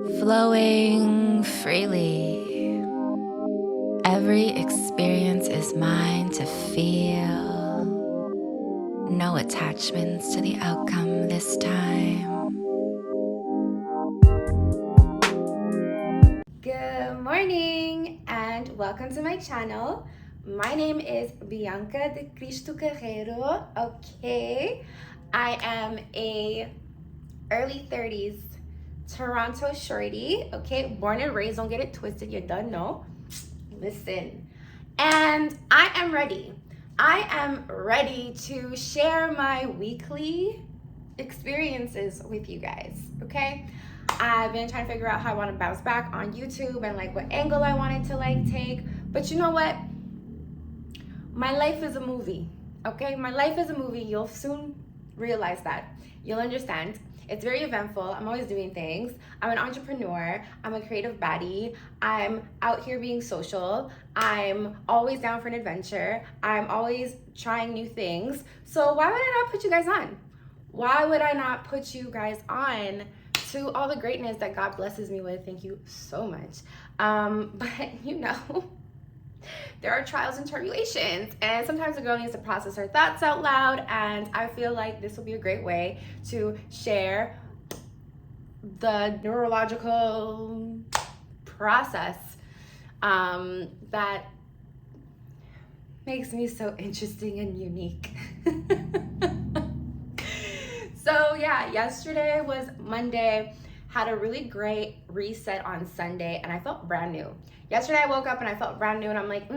flowing freely. Every experience is mine to feel. No attachments to the outcome this time. Good morning and welcome to my channel. My name is Bianca de Cristo Carreiro. Okay, I am a early 30s Toronto shorty. Okay, born and raised. Don't get it twisted. You don't know. Listen, and I am ready. I am ready to share my weekly experiences with you guys. Okay. I've been trying to figure out how I want to bounce back on YouTube and like what angle I wanted to like take. But you know what? My life is a movie. Okay? My life is a movie. You'll soon realize that. You'll understand. It's very eventful. I'm always doing things. I'm an entrepreneur. I'm a creative baddie. I'm out here being social. I'm always down for an adventure. I'm always trying new things. So why would I not put you guys on? Why would I not put you guys on to all the greatness that God blesses me with? Thank you so much. But you know, there are trials and tribulations, and sometimes a girl needs to process her thoughts out loud, and I feel like this will be a great way to share the neurological process that makes me so interesting and unique. So yeah, yesterday was Monday, had a really great reset on Sunday, and I felt brand new. Yesterday I woke up and I felt brand new, and I'm like,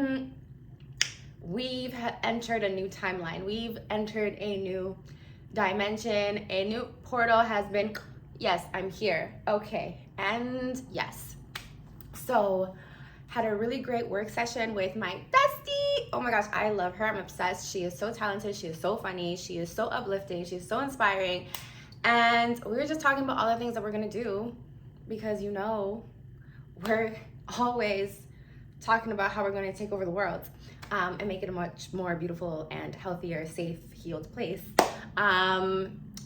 we've entered a new timeline. We've entered a new dimension. A new portal has been, yes, I'm here. Okay, and yes. So had a really great work session with my bestie. Oh my gosh, I love her. I'm obsessed. She is so talented. She is so funny. She is so uplifting. She's so inspiring. And we were just talking about all the things that we're going to do, because, you know, we're always talking about how we're going to take over the world and make it a much more beautiful and healthier, safe, healed place.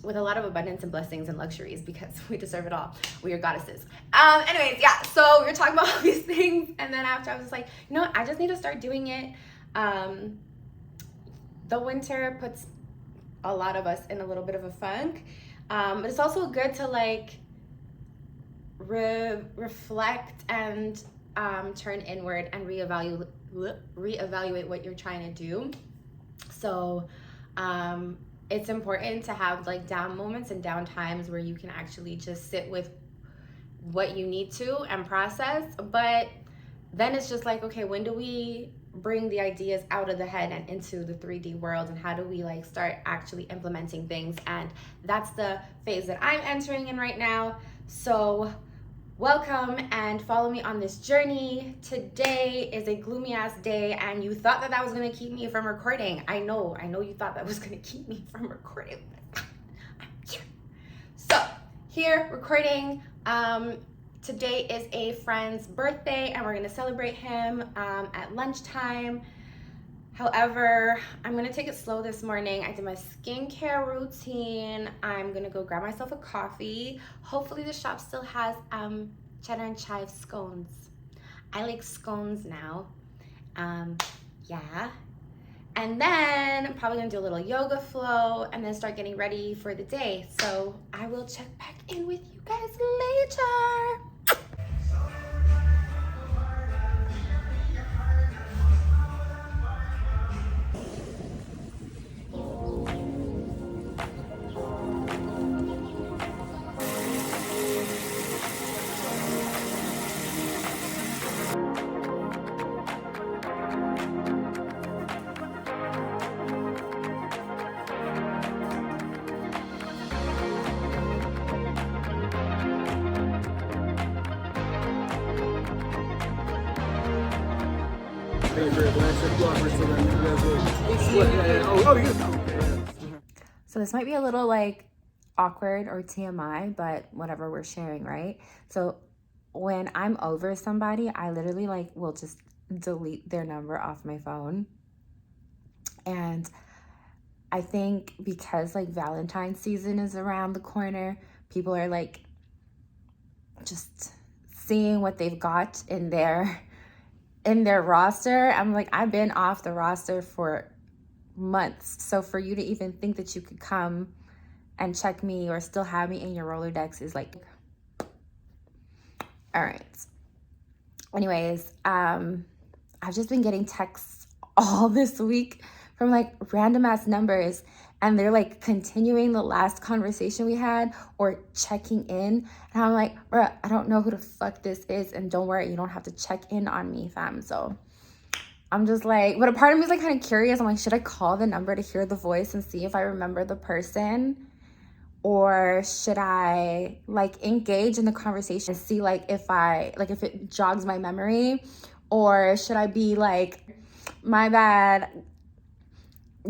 With a lot of abundance and blessings and luxuries, because we deserve it all. We are goddesses. Anyways, yeah, so we were talking about all these things, and then after I was just like, you know what, I just need to start doing it. The winter puts a lot of us in a little bit of a funk, but it's also good to like reflect and turn inward and reevaluate what you're trying to do. So it's important to have like down moments and down times where you can actually just sit with what you need to and process. But then it's just like, okay, when do we bring the ideas out of the head and into the 3D world, and how do we like start actually implementing things? And that's the phase that I'm entering in right now. So welcome and follow me on this journey. Today is a gloomy ass day, and you thought that that was going to keep me from recording. I know you thought that was going to keep me from recording. So here recording. Today is a friend's birthday, and we're going to celebrate him at lunchtime. However, I'm going to take it slow this morning. I did my skincare routine. I'm going to go grab myself a coffee. Hopefully the shop still has cheddar and chive scones. I like scones now. Yeah. And then I'm probably going to do a little yoga flow and then start getting ready for the day. So I will check back in with you guys later. So this might be a little like awkward or TMI, but whatever, we're sharing, right? So when I'm over somebody, I literally like will just delete their number off my phone. And I think because like Valentine's season is around the corner, people are like just seeing what they've got in their roster. I'm like, I've been off the roster for months. So for you to even think that you could come and check me or still have me in your Rolodex is like, all right. Anyways, I've just been getting texts all this week from like random ass numbers, and they're like continuing the last conversation we had or checking in. And I'm like, bruh, I don't know who the fuck this is. And don't worry, you don't have to check in on me, fam. So I'm just like, but a part of me is like kind of curious. I'm like, should I call the number to hear the voice and see if I remember the person? Or should I like engage in the conversation and see like if it jogs my memory? Or should I be like, my bad,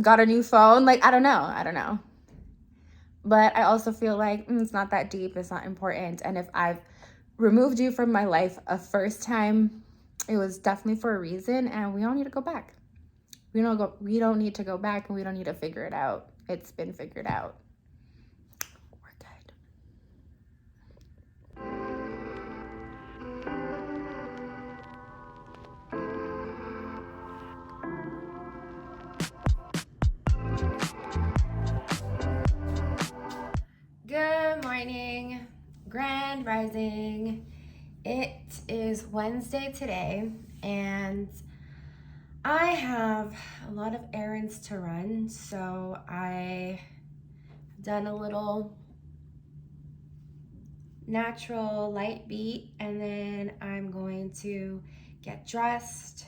got a new phone? Like, I don't know. But I also feel like it's not that deep, it's not important. And if I've removed you from my life a first time, it was definitely for a reason, and we don't need to go back. We don't need to go back, and we don't need to figure it out. It's been figured out. Good morning, grand rising. It is Wednesday today, and I have a lot of errands to run, so I've done a little natural light beat, and then I'm going to get dressed.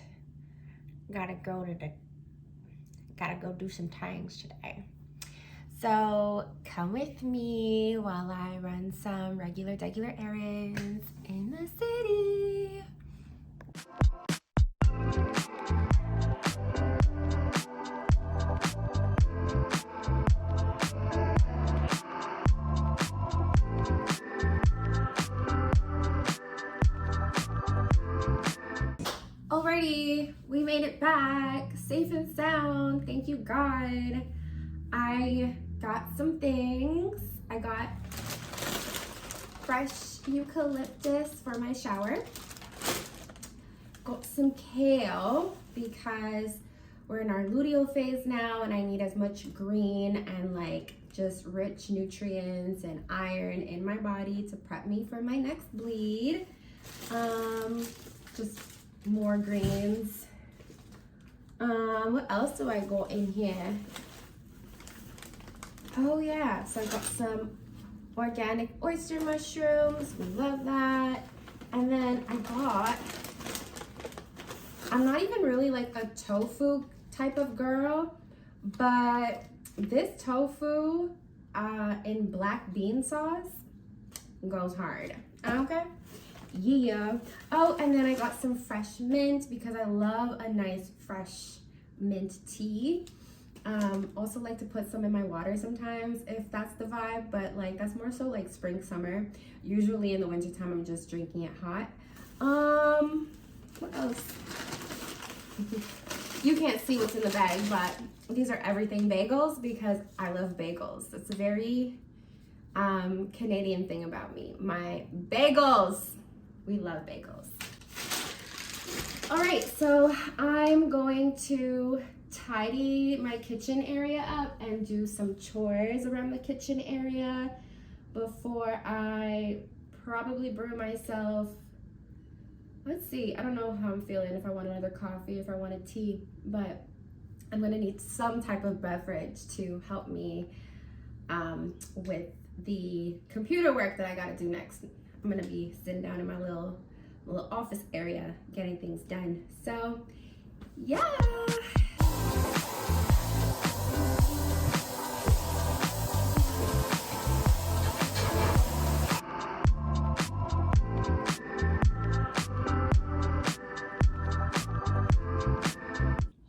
Gotta go do some things today. So come with me while I run some regular errands in the city. Alrighty, we made it back safe and sound. Thank you, God. I got some things. I got fresh eucalyptus for my shower. Got some kale because we're in our luteal phase now, and I need as much green and like just rich nutrients and iron in my body to prep me for my next bleed. Just more greens. What else do I got in here? Oh yeah, so I got some organic oyster mushrooms. We love that. And then I'm not even really like a tofu type of girl, but this tofu in black bean sauce goes hard. Okay? Yeah. Oh, and then I got some fresh mint because I love a nice fresh mint tea. Also like to put some in my water sometimes if that's the vibe, but like that's more so like spring, summer. Usually in the wintertime I'm just drinking it hot. What else? You can't see what's in the bag, but these are everything bagels because I love bagels. It's a very Canadian thing about me. My bagels. We love bagels. All right, so I'm going to tidy my kitchen area up and do some chores around the kitchen area before I probably brew myself. Let's see, I don't know how I'm feeling, if I want another coffee, if I want a tea, but I'm gonna need some type of beverage to help me with the computer work that I gotta do next. I'm gonna be sitting down in my little office area getting things done. So yeah.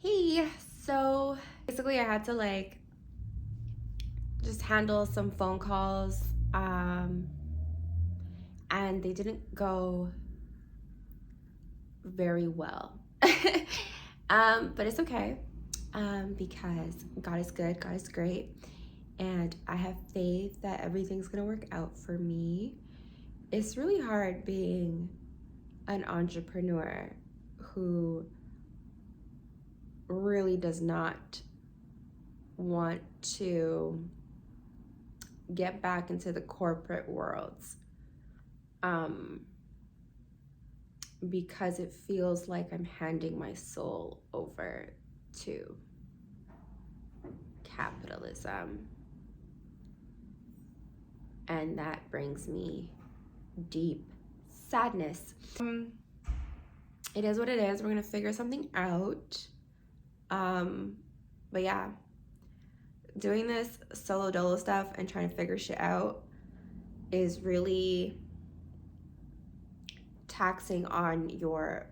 Hey, so basically I had to like just handle some phone calls, and they didn't go very well. But it's okay, because God is good, God is great, and I have faith that everything's gonna work out for me. it's really hard being an entrepreneur who really does not want to get back into the corporate worlds, because it feels like I'm handing my soul over to capitalism, and that brings me deep sadness. It is what it is. We're gonna figure something out. But yeah, doing this solo dolo stuff and trying to figure shit out is really taxing on your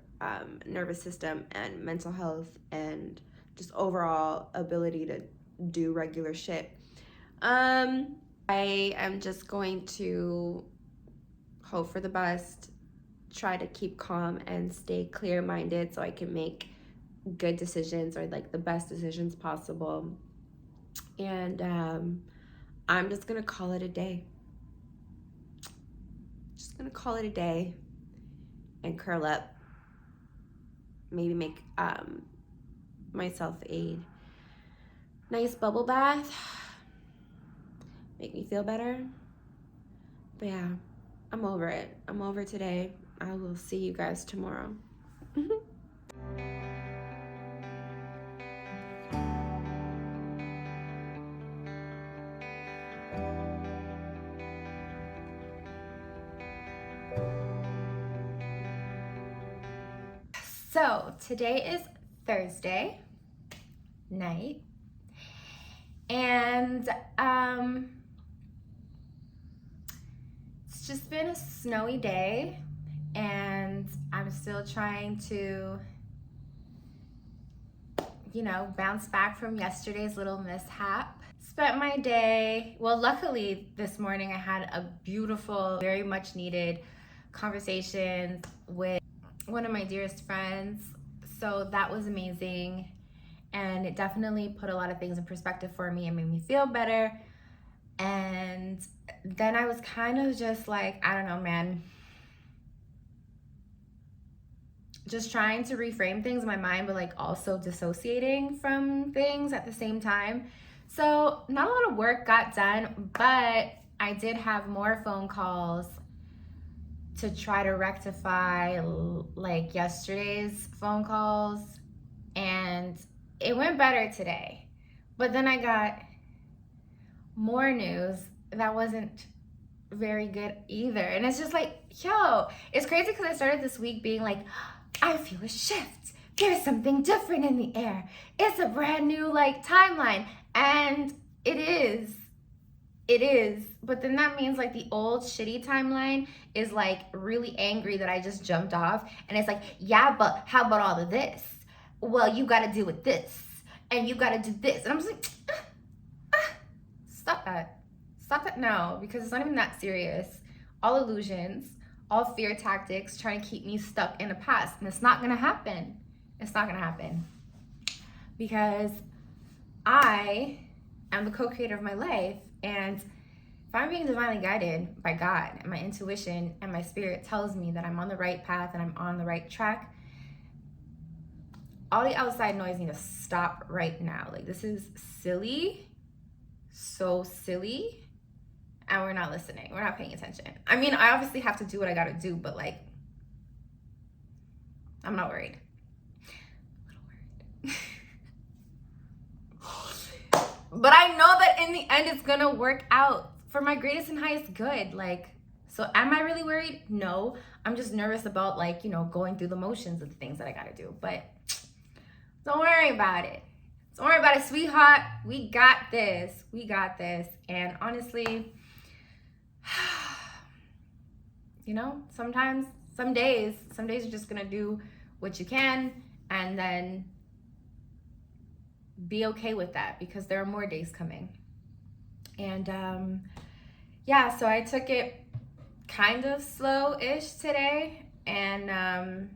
nervous system and mental health and just overall ability to do regular shit. I am just going to hope for the best, try to keep calm and stay clear-minded so I can make good decisions, or like the best decisions possible. And I'm just gonna call it a day. Just gonna call it a day and curl up. Maybe make myself a nice bubble bath. Make me feel better. But yeah, I'm over it. I'm over today. I will see you guys tomorrow. So today is Thursday night, and it's just been a snowy day, and I'm still trying to, bounce back from yesterday's little mishap. Spent my day, well, luckily this morning I had a beautiful, very much needed conversation with one of my dearest friends. So that was amazing. And it definitely put a lot of things in perspective for me and made me feel better. And then I was kind of just like, I don't know, man. Just trying to reframe things in my mind, but like also dissociating from things at the same time. So not a lot of work got done, but I did have more phone calls to try to rectify like yesterday's phone calls, and it went better today. But then I got more news that wasn't very good either. And it's just like, yo, it's crazy because I started this week being like, I feel a shift. There's something different in the air. It's a brand new like timeline. And it is. But then that means like the old shitty timeline is like really angry that I just jumped off. And it's like, yeah, but how about all of this? Well, you got to deal with this. And you got to do this. And I'm just like, stop that. Stop that now, because it's not even that serious. All illusions, all fear tactics trying to keep me stuck in the past. And it's not going to happen. It's not going to happen. Because I am the co-creator of my life. And if I'm being divinely guided by God and my intuition and my spirit tells me that I'm on the right path and I'm on the right track, all the outside noise needs to stop right now. Like, this is silly, so silly, and we're not listening. We're not paying attention. I mean, I obviously have to do what I gotta do, but like, I'm not worried. A little worried. But I know that in the end, it's gonna work out for my greatest and highest good. Like, so am I really worried? No. I'm just nervous about like, going through the motions of the things that I gotta do. But don't worry about it. Don't worry about it, sweetheart. We got this. We got this. And honestly, sometimes, some days you're just gonna do what you can and then be okay with that, because there are more days coming. And so I took it kind of slow-ish today, and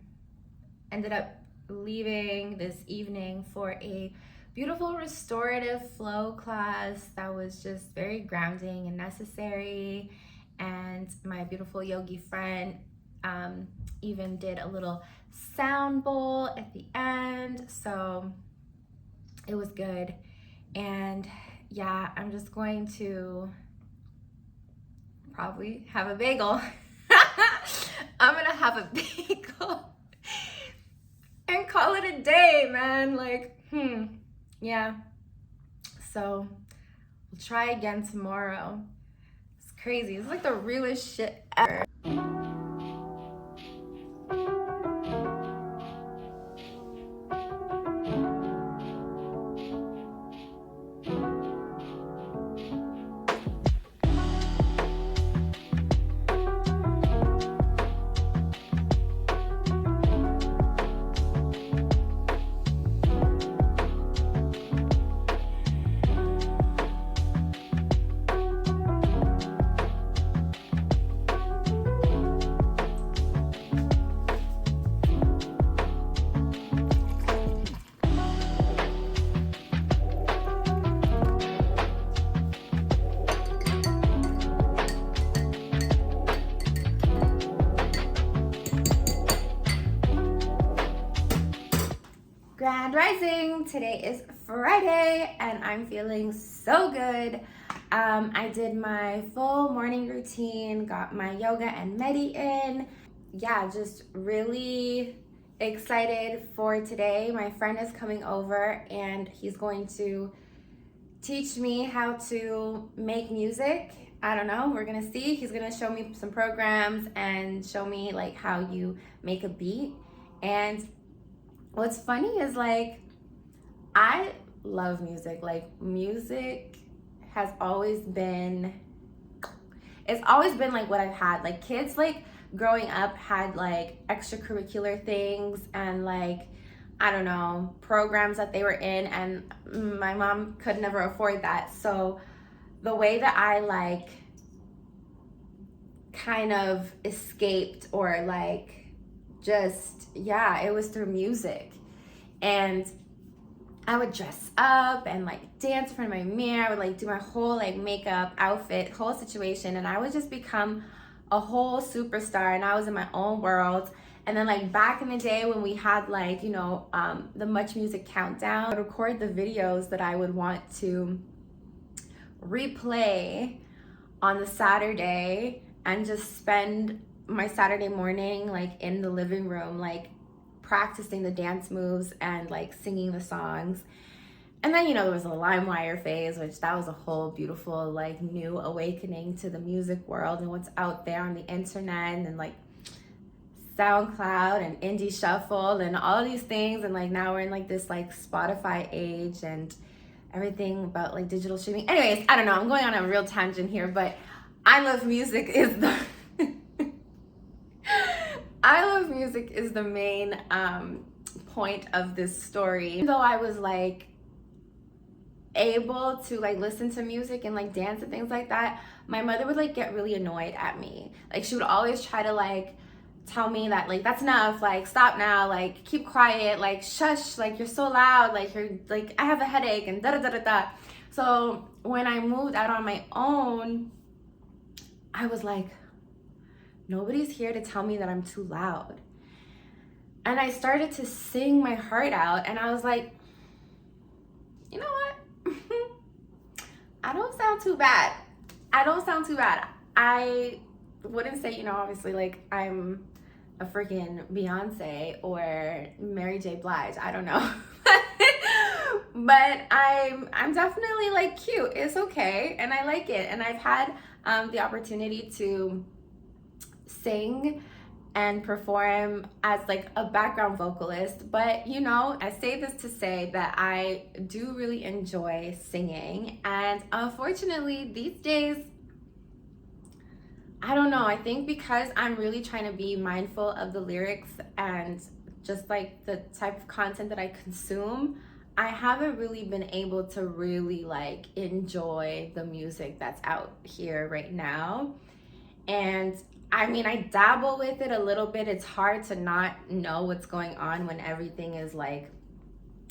ended up leaving this evening for a beautiful restorative flow class that was just very grounding and necessary. and my beautiful yogi friend even did a little sound bowl at the end, so it was good. And yeah, I'm just going to probably have a bagel. I'm gonna have a bagel and call it a day, man. Like, yeah. So we'll try again tomorrow. It's crazy. It's like the realest shit ever. Grand Rising! Today is Friday and I'm feeling so good. I did my full morning routine, got my yoga and medi in. Yeah, just really excited for today. My friend is coming over and he's going to teach me how to make music. I don't know, we're gonna see. He's gonna show me some programs and show me like how you make a beat. And what's funny is like, I love music. Like music has always been, it's always been like what I've had. Like kids like growing up had like extracurricular things and like, I don't know, programs that they were in, and my mom could never afford that. So the way that I like kind of escaped or like just, yeah, it was through music. And I would dress up and like dance in front of my mirror. I would like do my whole like makeup, outfit, whole situation, and I would just become a whole superstar, and I was in my own world. And then like back in the day when we had like, you know, the Much Music Countdown, I would record the videos that I would want to replay on the Saturday and just spend my Saturday morning like in the living room, like practicing the dance moves and like singing the songs. And then, you know, there was a LimeWire phase, which that was a whole beautiful like new awakening to the music world and what's out there on the internet, and like SoundCloud and Indie Shuffle and all these things. And like now we're in like this like Spotify age and everything about like digital streaming. Anyways, I don't know, I'm going on a real tangent here, but I love music is the I love music is the main point of this story. Even though I was like able to like listen to music and like dance and things like that, my mother would like get really annoyed at me. Like she would always try to like tell me that like that's enough, like stop now, like keep quiet, like shush, like you're so loud, like you're like I have a headache and da da da da da. So when I moved out on my own, I was like, nobody's here to tell me that I'm too loud. And I started to sing my heart out, and I was like, you know what? I don't sound too bad. I don't sound too bad. I wouldn't say, you know, obviously like I'm a freaking Beyonce or Mary J. Blige. I don't know. But I'm definitely like cute. It's okay, and I like it. And I've had the opportunity to sing and perform as like a background vocalist, but you know, I say this to say that I do really enjoy singing. And unfortunately these days, I don't know, I think because I'm really trying to be mindful of the lyrics and just like the type of content that I consume, I haven't really been able to really like enjoy the music that's out here right now. And I mean, I dabble with it a little bit. It's hard to not know what's going on when everything is like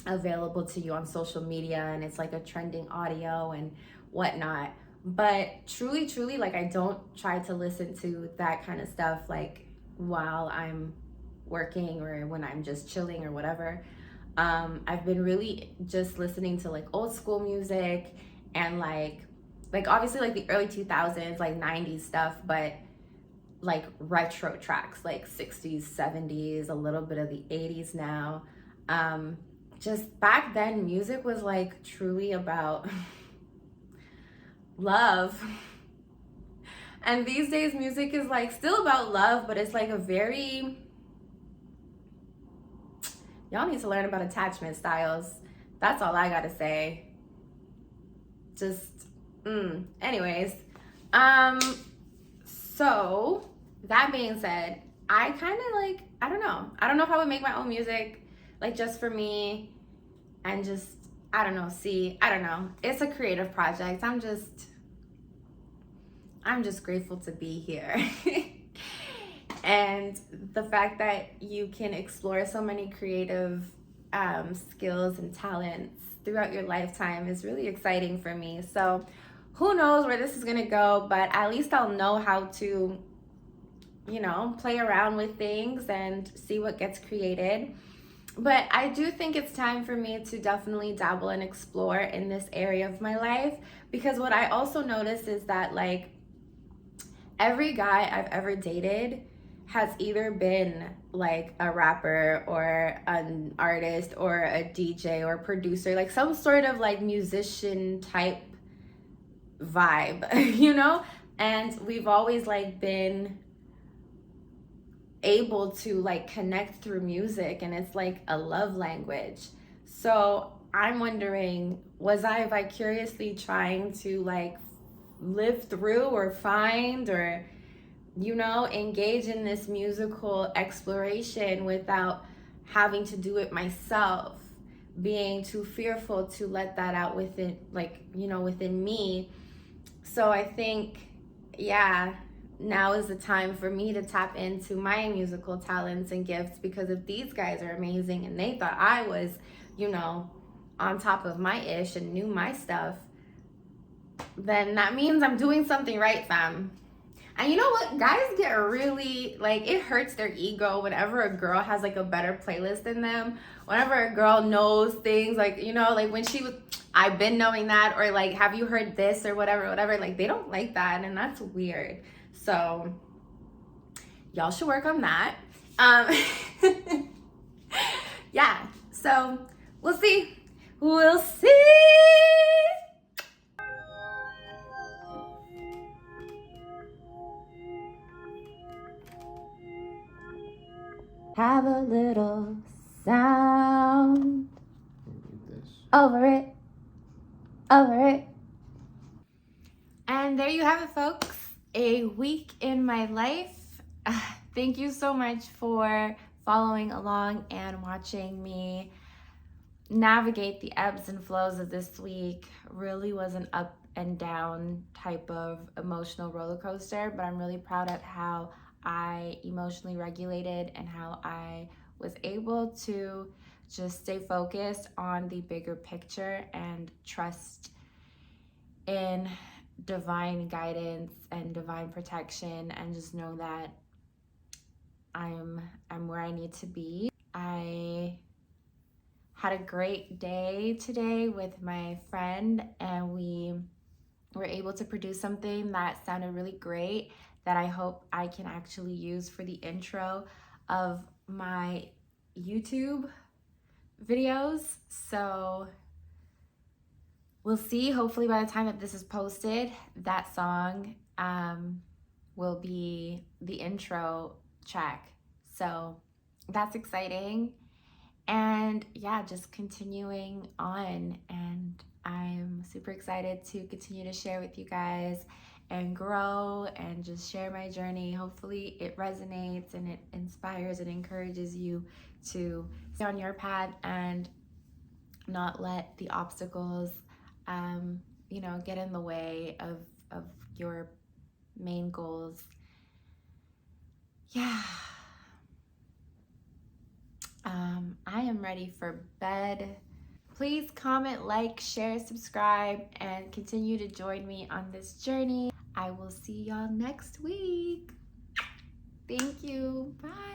available to you on social media and it's like a trending audio and whatnot. But truly, like, I don't try to listen to that kind of stuff like while I'm working or when I'm just chilling or whatever. I've been really just listening to like old school music and like obviously like the early 2000s, like 90s stuff, but like retro tracks, like 60s, 70s, a little bit of the 80s now. Just back then, music was like truly about love. And these days, music is like still about love, but it's like a very, y'all need to learn about attachment styles. That's all I gotta say. Just, anyways. So that being said, I kind of like, I don't know if I would make my own music, like just for me, and just, I don't know, it's a creative project. I'm just grateful to be here. And the fact that you can explore so many creative skills and talents throughout your lifetime is really exciting for me. So who knows where this is gonna go, but at least I'll know how to, play around with things and see what gets created. But I do think it's time for me to definitely dabble and explore in this area of my life, because what I also notice is that like every guy I've ever dated has either been like a rapper or an artist or a DJ or producer, like some sort of like musician type vibe, and we've always like been able to like connect through music, and it's like a love language. So I'm wondering, was I vicariously trying to like live through or find or engage in this musical exploration without having to do it myself, being too fearful to let that out within, like, within me. So I think, yeah, now is the time for me to tap into my musical talents and gifts, because if these guys are amazing and they thought I was, on top of my ish and knew my stuff, then that means I'm doing something right, fam. And you know what? Guys get really, like, it hurts their ego whenever a girl has, like, a better playlist than them. Whenever a girl knows things, like, like, when she was, I've been knowing that, or, like, have you heard this, or whatever. Like, they don't like that, and that's weird. So, y'all should work on that. Yeah, so, we'll see. We'll see. Have a little sound over it. And there you have it, folks. A week in my life. Thank you so much for following along and watching me navigate the ebbs and flows of this week. Really was an up and down type of emotional roller coaster, but I'm really proud of how I emotionally regulated and how I was able to just stay focused on the bigger picture and trust in divine guidance and divine protection, and just know that I'm where I need to be. I had a great day today with my friend, and we were able to produce something that sounded really great that I hope I can actually use for the intro of my YouTube videos. So we'll see. Hopefully by the time that this is posted, that song will be the intro track. So that's exciting. And yeah, just continuing on, and I'm super excited to continue to share with you guys and grow and just share my journey. Hopefully it resonates and it inspires and encourages you to stay on your path and not let the obstacles get in the way of your main goals. Yeah. I am ready for bed. Please comment, like, share, subscribe, and continue to join me on this journey. I will see y'all next week. Thank you. Bye.